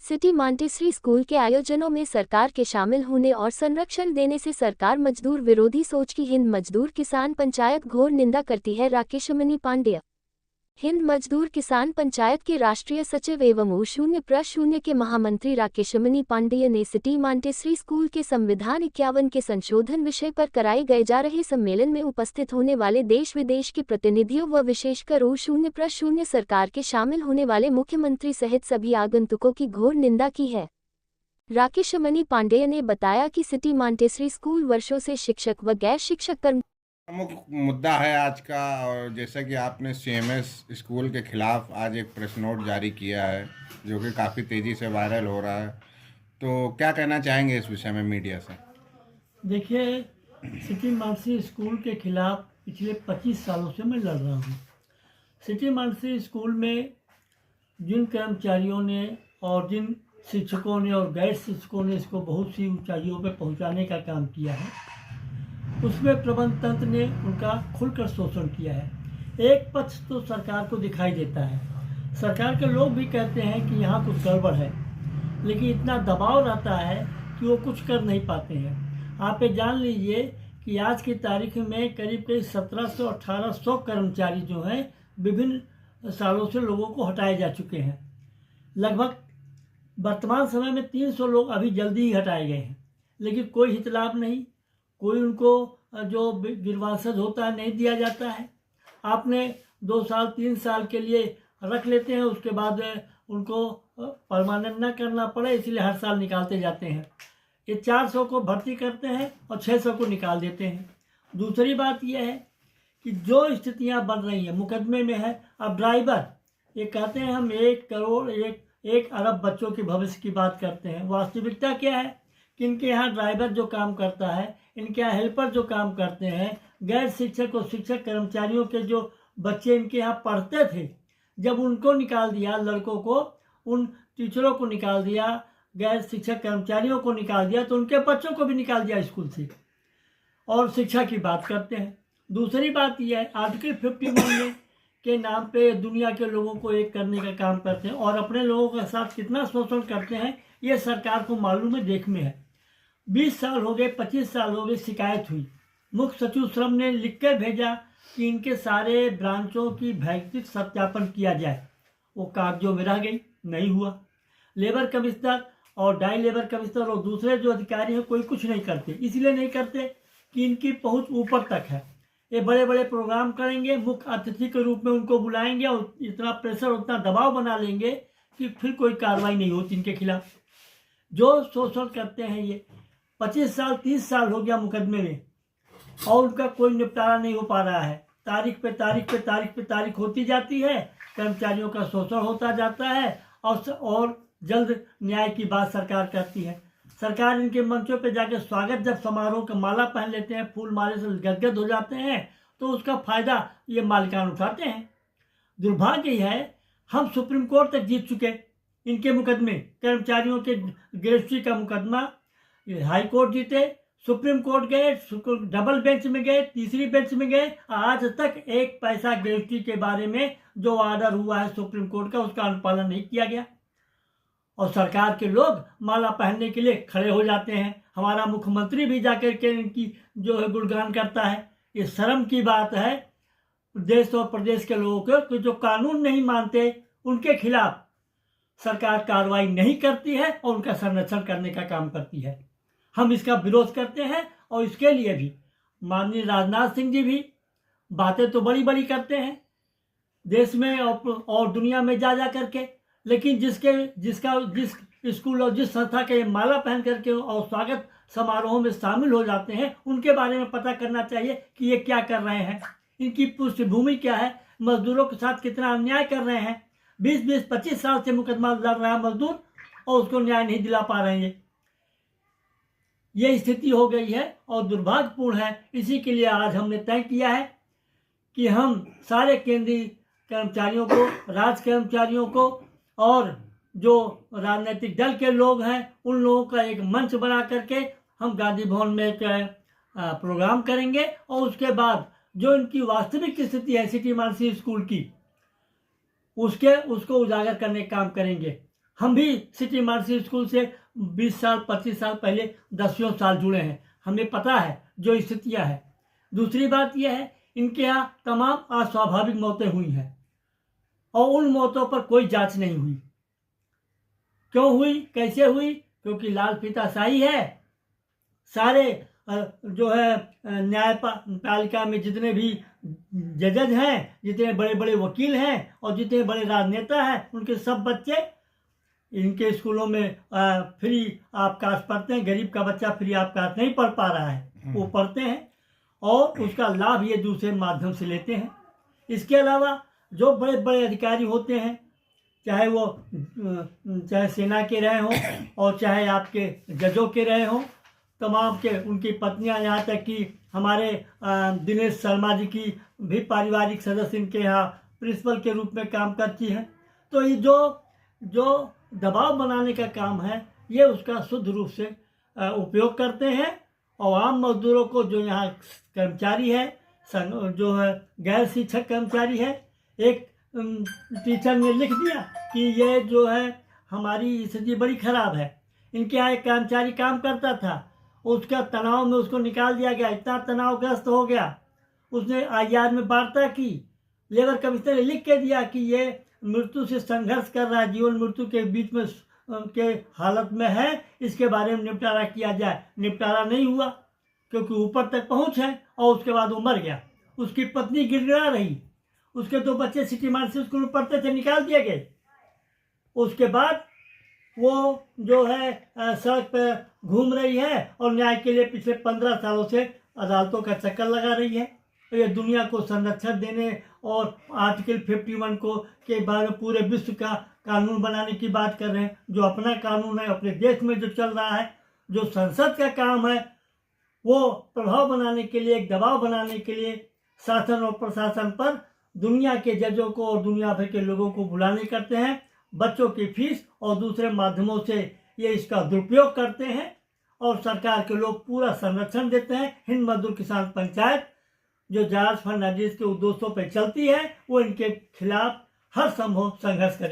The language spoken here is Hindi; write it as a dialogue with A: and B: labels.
A: सिटी मॉन्टेसरी स्कूल के आयोजनों में सरकार के शामिल होने और संरक्षण देने से सरकार मजदूर विरोधी सोच की हिंद मजदूर किसान पंचायत घोर निंदा करती है। राकेशमणि पांडेय, हिंद मजदूर किसान पंचायत के राष्ट्रीय सचिव एवं U0 के महामंत्री राकेशमणि पांडेय ने सिटी मॉन्टेसरी स्कूल के संविधान 51 के संशोधन विषय पर कराए गए जा रहे सम्मेलन में उपस्थित होने वाले देश विदेश के प्रतिनिधियों व विशेषकर U0 सरकार के शामिल होने वाले मुख्यमंत्री सहित सभी आगंतुकों की घोर निंदा की है। राकेशमणि पांडेय ने बताया कि सिटी मॉन्टेसरी स्कूल वर्षों से शिक्षक व गैर शिक्षक
B: प्रमुख मुद्दा है आज का। और जैसा कि आपने CMS स्कूल के खिलाफ आज एक प्रेस नोट जारी किया है जो कि काफ़ी तेज़ी से वायरल हो रहा है, तो क्या कहना चाहेंगे इस विषय में मीडिया से?
C: देखिए, सिटी मॉन्टेसरी स्कूल के खिलाफ पिछले 25 सालों से मैं लड़ रहा हूँ। सिटी मॉन्टेसरी स्कूल में जिन कर्मचारियों ने और जिन शिक्षकों ने और गैर शिक्षकों ने इसको बहुत सी ऊंचाइयों पर पहुँचाने का काम किया है, उसमें प्रबंध तंत्र ने उनका खुलकर शोषण किया है। एक पक्ष तो सरकार को दिखाई देता है, सरकार के लोग भी कहते हैं कि यहाँ कुछ गड़बड़ है, लेकिन इतना दबाव रहता है कि वो कुछ कर नहीं पाते हैं। आप ये जान लीजिए कि आज की तारीख में करीब 1700-1800 कर्मचारी जो हैं विभिन्न सालों से लोगों को हटाए जा चुके हैं। लगभग वर्तमान समय में 300 लोग अभी जल्दी ही हटाए गए हैं, लेकिन कोई हितलाभ नहीं, कोई उनको जो गिरवासद होता है नहीं दिया जाता है। आपने 2 साल 3 साल के लिए रख लेते हैं, उसके बाद उनको परमानेंट ना करना पड़े इसलिए हर साल निकालते जाते हैं। ये 400 को भर्ती करते हैं और 600 को निकाल देते हैं। दूसरी बात यह है कि जो स्थितियां बन रही हैं मुकदमे में है। अब ड्राइवर ये कहते हैं हम 1 करोड़ 1 अरब बच्चों के भविष्य की बात करते हैं। वास्तविकता क्या है कि इनके यहाँ ड्राइवर जो काम करता है, इनके यहाँ हेल्पर जो काम करते हैं, गैर शिक्षक और शिक्षक कर्मचारियों के जो बच्चे इनके यहाँ पढ़ते थे, जब उनको निकाल दिया, लड़कों को, उन टीचरों को निकाल दिया, गैर शिक्षक कर्मचारियों को निकाल दिया, तो उनके बच्चों को भी निकाल दिया स्कूल से और शिक्षा की बात करते हैं। दूसरी बात यह है, आर्टिकल 51 के नाम पे दुनिया के लोगों को एक करने का काम करते हैं और अपने लोगों के साथ कितना शोषण करते हैं ये सरकार को मालूम है, देख में है। 20 साल हो गए, 25 साल हो गए, शिकायत हुई। मुख्य सचिव श्रम ने लिख कर भेजा कि इनके सारे ब्रांचों की भौतिक सत्यापन किया जाए। वो कागजों में रह गई, नहीं हुआ। लेबर कमिश्नर और डाई लेबर कमिश्नर और दूसरे जो अधिकारी हैं कोई कुछ नहीं करते। इसलिए नहीं करते कि इनकी पहुंच ऊपर तक है। ये बड़े बड़े प्रोग्राम करेंगे, मुख्य अतिथि के रूप में उनको बुलाएंगे और इतना प्रेशर, उतना दबाव बना लेंगे कि फिर कोई कार्रवाई नहीं होती इनके खिलाफ। जो शोषण करते हैं ये 25 साल 30 साल हो गया मुकदमे में और उनका कोई निपटारा नहीं हो पा रहा है। तारीख पे तारीख पे तारीख पे तारीख होती जाती है, कर्मचारियों का शोषण होता जाता है और जल्द न्याय की बात सरकार करती है। सरकार इनके मंचों पे जाके स्वागत जब समारोह का माला पहन लेते हैं, फूल माले से गदगद हो जाते हैं, तो उसका फायदा ये मालिकान उठाते हैं। दुर्भाग्य है, हम सुप्रीम कोर्ट तक जीत चुके इनके मुकदमे। कर्मचारियों के ग्रेजुएटी का मुकदमा हाई कोर्ट जीते, सुप्रीम कोर्ट गए, डबल बेंच में गए, तीसरी बेंच में गए। आज तक 1 पैसा ग्रेजुएटी के बारे में जो ऑर्डर हुआ है सुप्रीम कोर्ट का, उसका अनुपालन नहीं किया गया और सरकार के लोग माला पहनने के लिए खड़े हो जाते हैं। हमारा मुख्यमंत्री भी जाकर के इनकी जो है गुणगान करता है। ये शर्म की बात है देश और प्रदेश के लोगों को, जो कानून नहीं मानते उनके खिलाफ सरकार कार्रवाई नहीं करती है और उनका संरक्षण करने का काम करती है। हम इसका विरोध करते हैं और इसके लिए भी माननीय राजनाथ सिंह जी भी बातें तो बड़ी बड़ी करते हैं देश में और दुनिया में जा करके, लेकिन जिस स्कूल और जिस संस्था के माला पहन करके और स्वागत समारोह में शामिल हो जाते हैं, उनके बारे में पता करना चाहिए कि ये क्या कर रहे हैं, इनकी पृष्ठभूमि क्या है, मजदूरों के साथ कितना अन्याय कर रहे हैं। 20-20, 25 साल से मुकदमा लड़ रहा है मजदूर और उसको न्याय नहीं दिला पा रहे हैं। ये स्थिति हो गई है और दुर्भाग्यपूर्ण है। इसी के लिए आज हमने तय किया है कि हम सारे केंद्रीय कर्मचारियों को, राज्य कर्मचारियों को और जो राजनीतिक दल के लोग हैं उन लोगों का एक मंच बना करके हम गांधी भवन में एक प्रोग्राम करेंगे और उसके बाद जो इनकी वास्तविक स्थिति है सिटी मॉन्टेसरी स्कूल की, उसको उजागर करने का काम करेंगे। हम भी सिटी मॉडल स्कूल से 20 साल 25 साल पहले 10 साल जुड़े हैं, हमें पता है जो स्थितियाँ हैं। दूसरी बात यह है, इनके यहाँ तमाम अस्वाभाविक मौतें हुई हैं और उन मौतों पर कोई जांच नहीं हुई। क्यों हुई, कैसे हुई? क्योंकि लाल फीताशाही है। सारे जो है न्यायपालिका में जितने भी जज हैं, जितने बड़े बड़े वकील हैं और जितने बड़े राजनेता हैं, उनके सब बच्चे इनके स्कूलों में फ्री आबकाश पढ़ते हैं। गरीब का बच्चा फ्री आबकाश नहीं पढ़ पा रहा है, वो पढ़ते हैं और उसका लाभ ये दूसरे माध्यम से लेते हैं। इसके अलावा जो बड़े बड़े अधिकारी होते हैं, चाहे सेना के रहे हों और चाहे आपके जजों के रहे हों, तमाम के उनकी पत्नियां, यहाँ तक कि हमारे दिनेश शर्मा जी की भी पारिवारिक सदस्य इनके यहाँ प्रिंसिपल के रूप में काम करती हैं। तो ये जो दबाव बनाने का काम है, ये उसका शुद्ध रूप से उपयोग करते हैं। और आम मजदूरों को, जो यहाँ कर्मचारी है, जो है गैर शिक्षक कर्मचारी है, एक टीचर ने लिख दिया कि ये जो है हमारी स्थिति बड़ी खराब है। इनके यहाँ एक कर्मचारी काम करता था, उसका तनाव में उसको निकाल दिया गया, इतना तनावग्रस्त हो गया, उसने IR में वार्ता की। लेबर कमिश्नर ने लिख के दिया कि ये मृत्यु से संघर्ष कर रहा है, जीवन मृत्यु के बीच में के हालत में है, इसके बारे में निपटारा किया जाए। निपटारा नहीं हुआ क्योंकि ऊपर तक पहुंच है और उसके बाद वो मर गया। उसकी पत्नी गिड़गिड़ा रही, उसके 2 बच्चे सिटी मॉडल स्कूल में पढ़ते थे, निकाल दिए गए। उसके बाद वो जो है सड़क पर घूम रही है और न्याय के लिए पिछले 15 सालों से अदालतों का चक्कर लगा रही है। ये दुनिया को संरक्षण देने और आर्टिकल 51 के बारे में पूरे विश्व का कानून बनाने की बात कर रहे हैं। जो अपना कानून है, अपने देश में जो चल रहा है, जो संसद का काम है, वो प्रभाव बनाने के लिए, एक दबाव बनाने के लिए शासन और प्रशासन पर दुनिया के जजों को और दुनिया भर के लोगों को बुलाने करते हैं। बच्चों की फीस और दूसरे माध्यमों से ये इसका दुरुपयोग करते हैं और सरकार के लोग पूरा संरक्षण देते हैं। हिंद मजदूर किसान पंचायत, जो जॉर्ज फर्नांडिस के उद्देश्यों पर चलती है, वो इनके खिलाफ हर संभव संघर्ष करे।